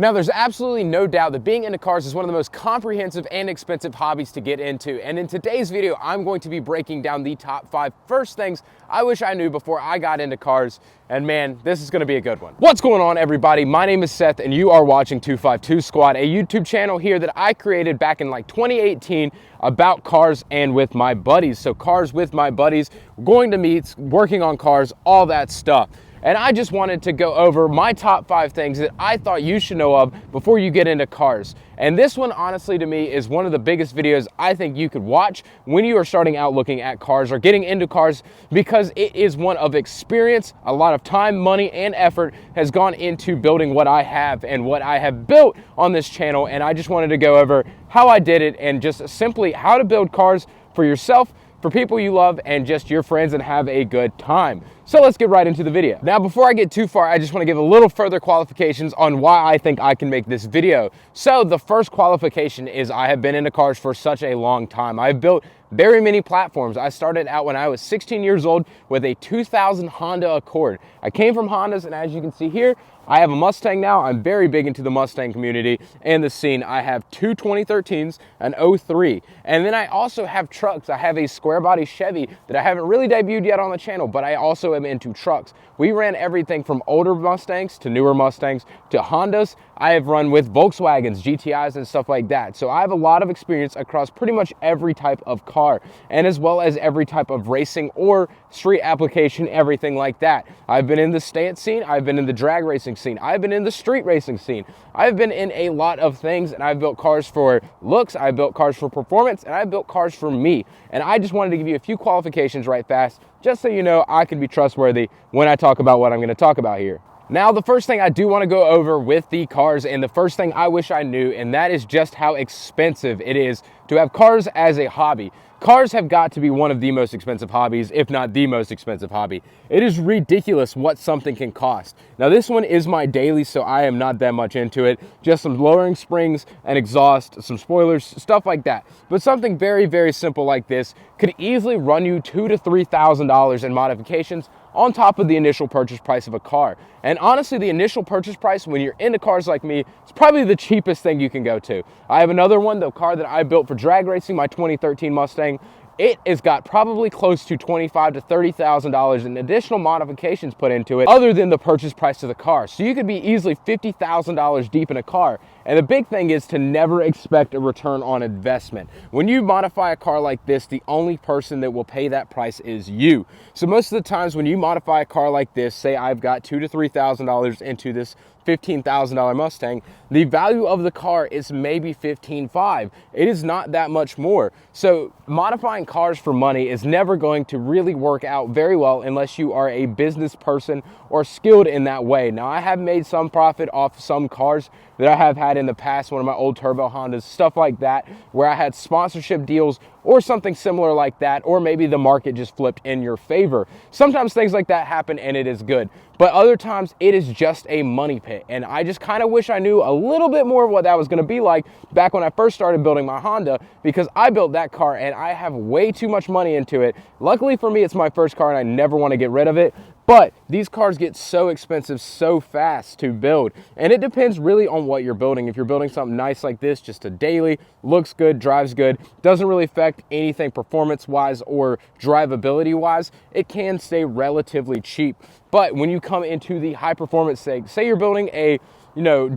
Now, there's absolutely no doubt that being into cars is one of the most comprehensive and expensive hobbies to get into. And in today's video, I'm going to be breaking down the top 5 first things I wish I knew before I got into cars. And man, this is gonna be a good one. What's going on, everybody? My name is Seth and you are watching 252 Squad, a YouTube channel here that I created back in like 2018 about cars and with my buddies. So cars with my buddies, going to meets, working on cars, all that stuff. And I just wanted to go over my top 5 things that I thought you should know of before you get into cars. And this one, honestly, to me, is one of the biggest videos I think you could watch when you are starting out looking at cars or getting into cars, because it is one of experience. A lot of time, money, and effort has gone into building what I have and what I have built on this channel. And I just wanted to go over how I did it and just simply how to build cars for yourself, for people you love, and just your friends, and have a good time. So let's get right into the video. Now, before I get too far, I just want to give a little further qualifications on why I think I can make this video. So the first qualification is I have been into cars for such a long time. I've built very many platforms. I started out when I was 16 years old with a 2000 Honda Accord. I came from Hondas, and as you can see here, I have a Mustang now. I'm very big into the Mustang community and the scene. I have two 2013s, an 03, and then I also have trucks. I have a square body Chevy that I haven't really debuted yet on the channel, but I also am into trucks. We ran everything from older Mustangs to newer Mustangs to Hondas. I have run with Volkswagens, GTIs, and stuff like that. So I have a lot of experience across pretty much every type of car, and as well as every type of racing or street application, everything like that. I've been in the stance scene. I've been in the drag racing scene. I've been in the street racing scene. I've been in a lot of things, and I've built cars for looks. I've built cars for performance, and I've built cars for me. And I just wanted to give you a few qualifications right fast, just so you know I can be trustworthy when I talk about what I'm going to talk about here. Now, the first thing I do want to go over with the cars, and the first thing I wish I knew, and that is just how expensive it is to have cars as a hobby. Cars have got to be one of the most expensive hobbies, if not the most expensive hobby. It is ridiculous what something can cost. Now, this one is my daily, so I am not that much into it. Just some lowering springs, an exhaust, some spoilers, stuff like that. But something very, very simple like this could easily run you $2,000 to $3,000 in modifications on top of the initial purchase price of a car. And honestly, the initial purchase price when you're into cars like me is probably the cheapest thing you can go to. I have another one, the car that I built for drag racing, my 2013 Mustang. It has got probably close to $25,000 to $30,000 in additional modifications put into it other than the purchase price of the car. So you could be easily $50,000 deep in a car. And the big thing is to never expect a return on investment. When you modify a car like this, the only person that will pay that price is you. So most of the times when you modify a car like this, say I've got $2,000 to $3,000 into this $15,000 Mustang, the value of the car is maybe $15,500. It is not that much more. So modifying cars for money is never going to really work out very well unless you are a business person or skilled in that way. Now, I have made some profit off some cars that I have had in the past, one of my old turbo Hondas, stuff like that, where I had sponsorship deals or something similar like that, or maybe the market just flipped in your favor. Sometimes things like that happen and it is good, but other times it is just a money pit. And I just kind of wish I knew a little bit more of what that was going to be like back when I first started building my Honda, because I built that car and I have way too much money into it. Luckily for me, it's my first car and I never want to get rid of it. But these cars get so expensive so fast to build, and it depends really on what you're building. If you're building something nice like this, just a daily, looks good, drives good, doesn't really affect anything performance-wise or drivability-wise, it can stay relatively cheap. But when you come into the high-performance say you're building a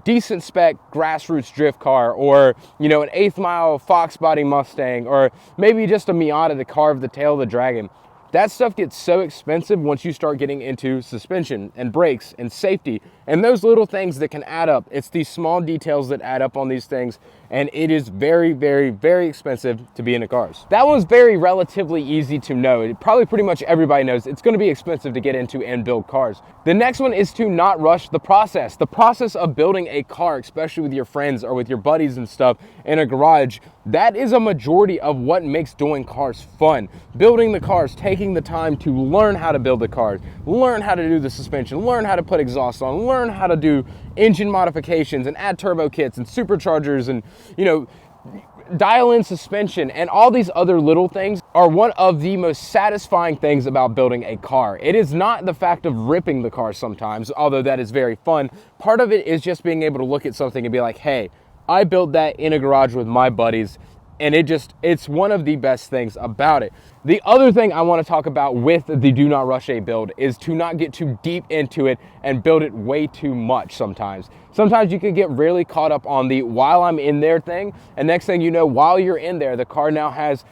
decent spec grassroots drift car, or an 8th mile Fox body Mustang, or maybe just a Miata to carve the tail of the dragon. That stuff gets so expensive once you start getting into suspension and brakes and safety and those little things that can add up. It's these small details that add up on these things, and it is very, very, very expensive to be into cars. That one's very relatively easy to know. Probably pretty much everybody knows it's going to be expensive to get into and build cars. The next one is to not rush the process. The process of building a car, especially with your friends or with your buddies and stuff in a garage, that is a majority of what makes doing cars fun. Building the cars, taking the time to learn how to build the cars, learn how to do the suspension, learn how to put exhaust on, learn how to do engine modifications and add turbo kits and superchargers and dial in suspension and all these other little things. are one of the most satisfying things about building a car. It is not the fact of ripping the car sometimes, although that is very fun. Part of it is just being able to look at something and be like, hey, I built that in a garage with my buddies, and it's one of the best things about it. The other thing I want to talk about with the do not rush a build is to not get too deep into it and build it way too much sometimes. Sometimes you can get really caught up on the while I'm in there thing, and next thing you know, while you're in there, the car now has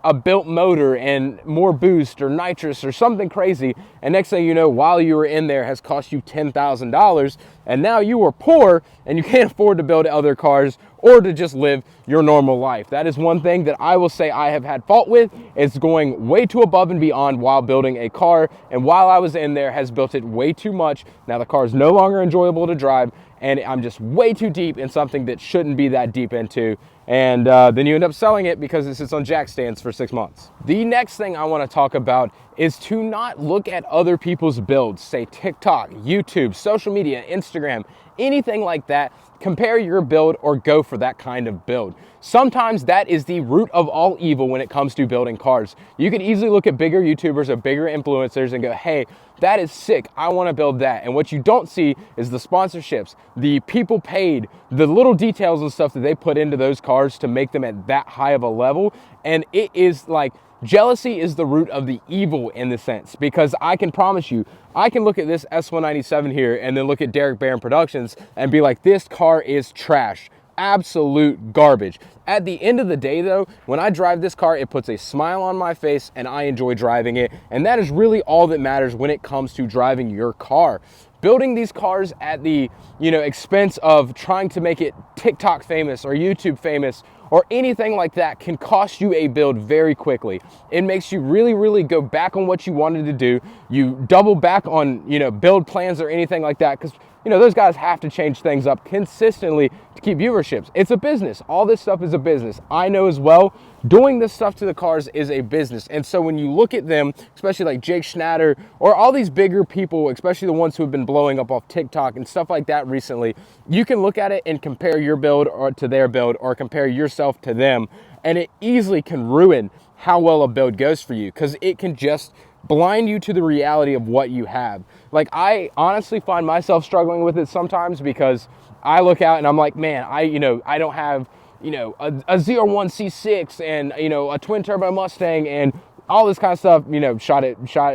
a built motor and more boost or nitrous or something crazy, and next thing you know, while you were in there, has cost you $10,000, and now you are poor and you can't afford to build other cars or to just live your normal life. That is one thing that I will say I have had fault with. It's going way too above and beyond while building a car, and while I was in there has built it way too much. Now the car is no longer enjoyable to drive, and I'm just way too deep in something that shouldn't be that deep into. And then you end up selling it because it sits on jack stands for 6 months. The next thing I want to talk about is to not look at other people's builds, say TikTok, YouTube, social media, Instagram, anything like that. Compare your build or go for that kind of build. Sometimes that is the root of all evil when it comes to building cars. You can easily look at bigger YouTubers or bigger influencers and go, hey, that is sick, I want to build that. And what you don't see is the sponsorships, the people paid, the little details and stuff that they put into those cars to make them at that high of a level. And it is like, jealousy is the root of the evil in the sense, because I can promise you, I can look at this S197 here and then look at Derek Barron Productions and be like, this car is trash. Absolute garbage. At the end of the day though, when I drive this car, it puts a smile on my face and I enjoy driving it. And that is really all that matters when it comes to driving your car. Building these cars at the, expense of trying to make it TikTok famous or YouTube famous or anything like that can cost you a build very quickly. It makes you really, really go back on what you wanted to do. You double back on, build plans or anything like that, because those guys have to change things up consistently to keep viewerships. It's a business. All this stuff is a business. I know as well, doing this stuff to the cars is a business. And so when you look at them, especially like Jake Schnatter or all these bigger people, especially the ones who have been blowing up off TikTok and stuff like that recently, you can look at it and compare your build or to their build or compare yourself to them. And it easily can ruin how well a build goes for you, because it can just blind you to the reality of what you have. Like, I honestly find myself struggling with it sometimes because I look out and I'm like, man, I don't have, a 01 C6 and, a twin turbo Mustang and all this kind of stuff,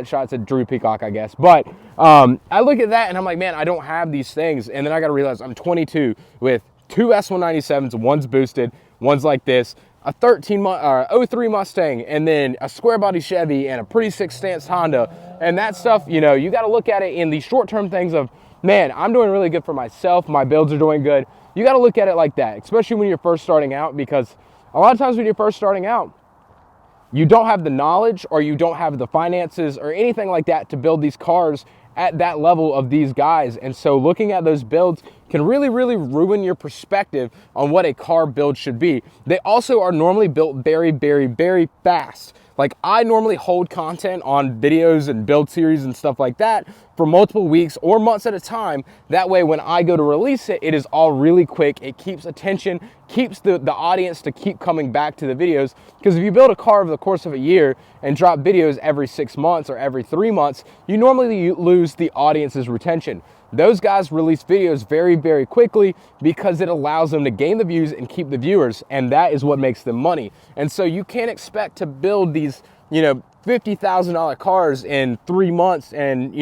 shots at Drew Peacock, I guess. But I look at that and I'm like, man, I don't have these things. And then I got to realize I'm 22 with two S197s, one's boosted, one's like this, a 03 Mustang, and then a square body Chevy and a pretty sick stance Honda. And that stuff, you got to look at it in the short-term things of, man, I'm doing really good for myself. My builds are doing good. You got to look at it like that, especially when you're first starting out, because a lot of times when you're first starting out, you don't have the knowledge or you don't have the finances or anything like that to build these cars at that level of these guys. And so looking at those builds can really, really ruin your perspective on what a car build should be. They also are normally built very, very, very fast. Like, I normally hold content on videos and build series and stuff like that for multiple weeks or months at a time. That way, when I go to release it, it is all really quick. It keeps attention, keeps the audience to keep coming back to the videos. Because if you build a car over the course of a year and drop videos every 6 months or every 3 months, you normally lose the audience's retention. Those guys release videos very, very quickly because it allows them to gain the views and keep the viewers, and that is what makes them money. And so you can't expect to build these, $50,000 cars in 3 months and,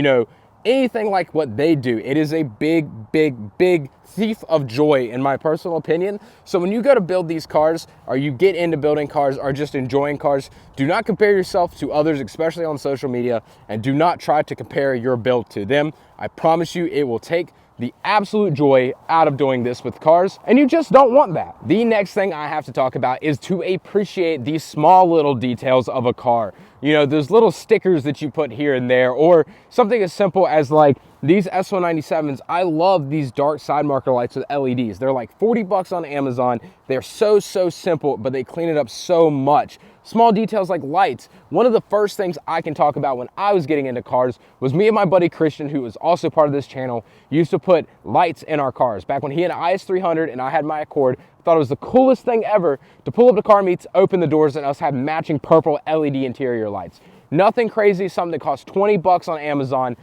anything like what they do. It is a big, big, big thief of joy, in my personal opinion. So when you go to build these cars, or you get into building cars, or just enjoying cars, do not compare yourself to others, especially on social media, and do not try to compare your build to them. I promise you, it will take the absolute joy out of doing this with cars, and you just don't want that. The next thing I have to talk about is to appreciate these small little details of a car. Those little stickers that you put here and there, or something as simple as like these S197s, I love these dark side marker lights with LEDs. They're like 40 bucks on Amazon. They're so simple, but they clean it up so much. Small details like lights. One of the first things I can talk about when I was getting into cars was me and my buddy Christian, who was also part of this channel, used to put lights in our cars. Back when he had an IS300 and I had my Accord, I thought it was the coolest thing ever to pull up to car meets, open the doors, and us have matching purple LED interior lights. Nothing crazy, something that cost 20 bucks on Amazon.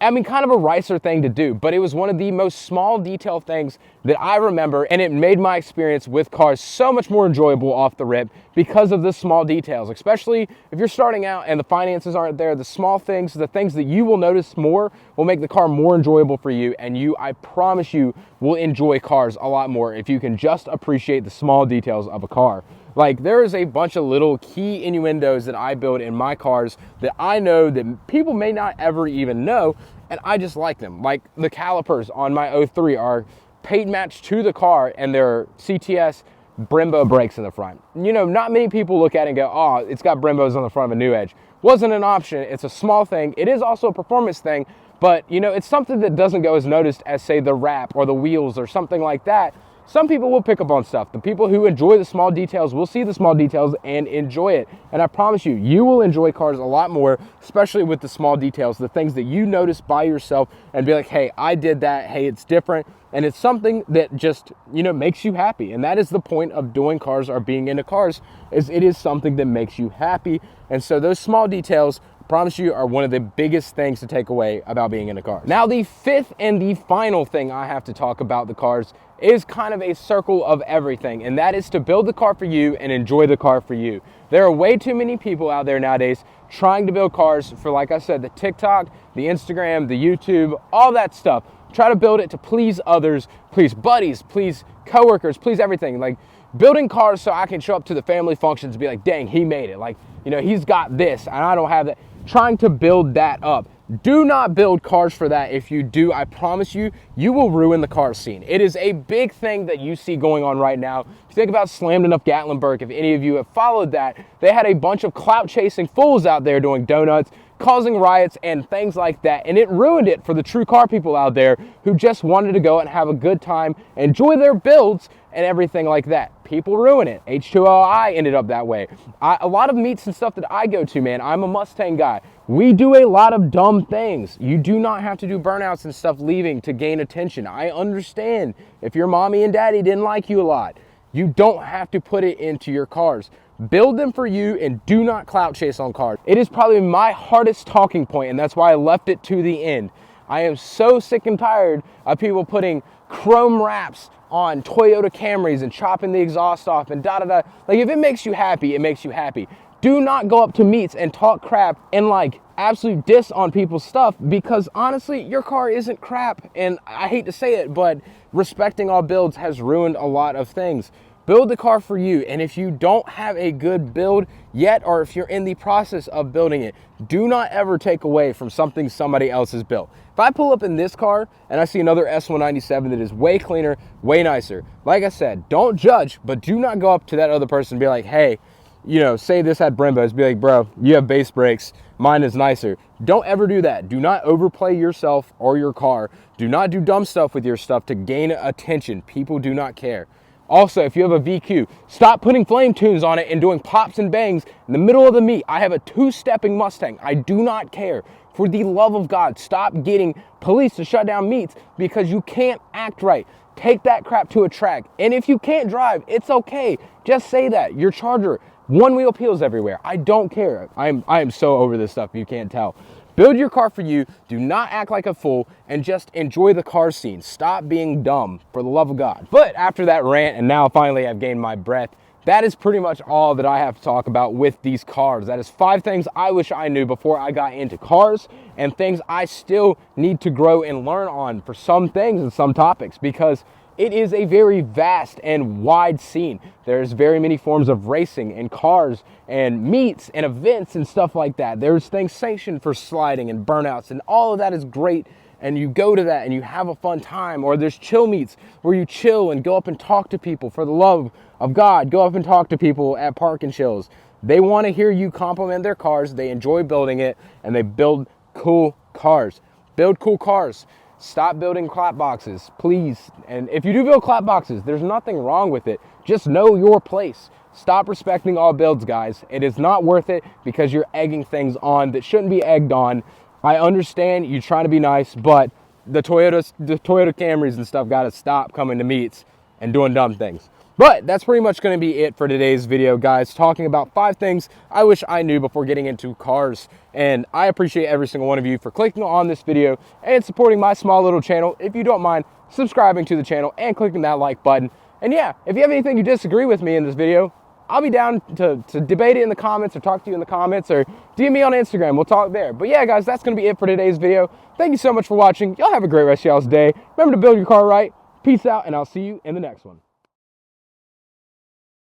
I mean, kind of a ricer thing to do, but it was one of the most small detail things that I remember, and it made my experience with cars so much more enjoyable off the rip because of the small details, especially if you're starting out and the finances aren't there. The small things, the things that you will notice more will make the car more enjoyable for you, and you, I promise you, will enjoy cars a lot more if you can just appreciate the small details of a car. Like, there is a bunch of little key innuendos that I build in my cars that I know that people may not ever even know, and I just like them. Like, the calipers on my 03 are paint matched to the car, and they're CTS Brembo brakes in the front. You know, not many people look at it and go, oh, it's got Brembos on the front of a New Edge. Wasn't an option. It's a small thing. It is also a performance thing, but, you know, it's something that doesn't go as noticed as, say, the wrap or the wheels or something like that. Some people will pick up on stuff. The people who enjoy the small details will see the small details and enjoy it. And I promise you, you will enjoy cars a lot more, especially with the small details, the things that you notice by yourself and be like, hey, I did that. Hey, it's different. And it's something that just, you know, makes you happy. And that is the point of doing cars or being into cars, is it is something that makes you happy. And so those small details, I promise you, are one of the biggest things to take away about being into cars. Now, the fifth and the final thing I have to talk about the cars is kind of a circle of everything, and that is to build the car for you and enjoy the car for you. There are way too many people out there nowadays trying to build cars for, like I said, the TikTok, the Instagram, the YouTube, all that stuff. Try to build it to please others, please buddies, please coworkers, please everything. Like, building cars so I can show up to the family functions and be like, dang, he made it. Like, you know, he's got this and I don't have that. Trying to build that up. Do not build cars for that. If you do, I promise you, you will ruin the car scene. It is a big thing that you see going on right now. If you think about Slammed Enough Gatlinburg, if any of you have followed that, they had a bunch of clout chasing fools out there doing donuts, causing riots and things like that, and it ruined it for the true car people out there who just wanted to go and have a good time, enjoy their builds and everything like that. People ruin it. H2OI ended up that way. A lot of meets and stuff that I go to, man, I'm a Mustang guy. We do a lot of dumb things. You do not have to do burnouts and stuff leaving to gain attention. I understand if your mommy and daddy didn't like you a lot. You don't have to put it into your cars. Build them for you and do not clout chase on cars. It is probably my hardest talking point, and that's why I left it to the end. I am so sick and tired of people putting chrome wraps on Toyota Camrys and chopping the exhaust off and da-da-da. Like, if it makes you happy, it makes you happy. Do not go up to meets and talk crap and like absolute diss on people's stuff, because honestly, your car isn't crap. And I hate to say it, but respecting all builds has ruined a lot of things. Build the car for you, and if you don't have a good build yet, or if you're in the process of building it, do not ever take away from something somebody else has built. If I pull up in this car and I see another S197 that is way cleaner, way nicer, like I said, don't judge, but do not go up to that other person and be like, hey, you know, say this had Brembos, be like, bro, you have base brakes, mine is nicer. Don't ever do that. Do not overplay yourself or your car. Do not do dumb stuff with your stuff to gain attention. People do not care. Also, if you have a VQ, stop putting flame tunes on it and doing pops and bangs in the middle of the meet. I have a two-stepping Mustang. I do not care. For the love of God, stop getting police to shut down meets because you can't act right. Take that crap to a track. And if you can't drive, it's okay. Just say that. Your Charger, one-wheel peels everywhere. I don't care. I am so over this stuff, you can't tell. Build your car for you. Do not act like a fool and just enjoy the car scene. Stop being dumb, for the love of God. But after that rant, and now finally I've gained my breath, that is pretty much all that I have to talk about with these cars. That is 5 things I wish I knew before I got into cars, and things I still need to grow and learn on for some things and some topics, because it is a very vast and wide scene. There's very many forms of racing and cars and meets and events and stuff like that. There's things sanctioned for sliding and burnouts, and all of that is great. And you go to that and you have a fun time. Or there's chill meets where you chill and go up and talk to people. For the love of God, go up and talk to people at park and chills. They want to hear you compliment their cars. They enjoy building it, and they build cool cars. Build cool cars. Stop building clap boxes, please. And if you do build clap boxes, there's nothing wrong with it. Just know your place. Stop respecting all builds, guys. It is not worth it because you're egging things on that shouldn't be egged on. I understand you trying to be nice, but the Toyota Camrys and stuff got to stop coming to meets and doing dumb things. But that's pretty much going to be it for today's video, guys, talking about 5 things I wish I knew before getting into cars. And I appreciate every single one of you for clicking on this video and supporting my small little channel. If you don't mind subscribing to the channel and clicking that like button. And yeah, if you have anything you disagree with me in this video, I'll be down to debate it in the comments or talk to you in the comments or DM me on Instagram. We'll talk there. But yeah, guys, that's going to be it for today's video. Thank you so much for watching. Y'all have a great rest of y'all's day. Remember to build your car right. Peace out, and I'll see you in the next one.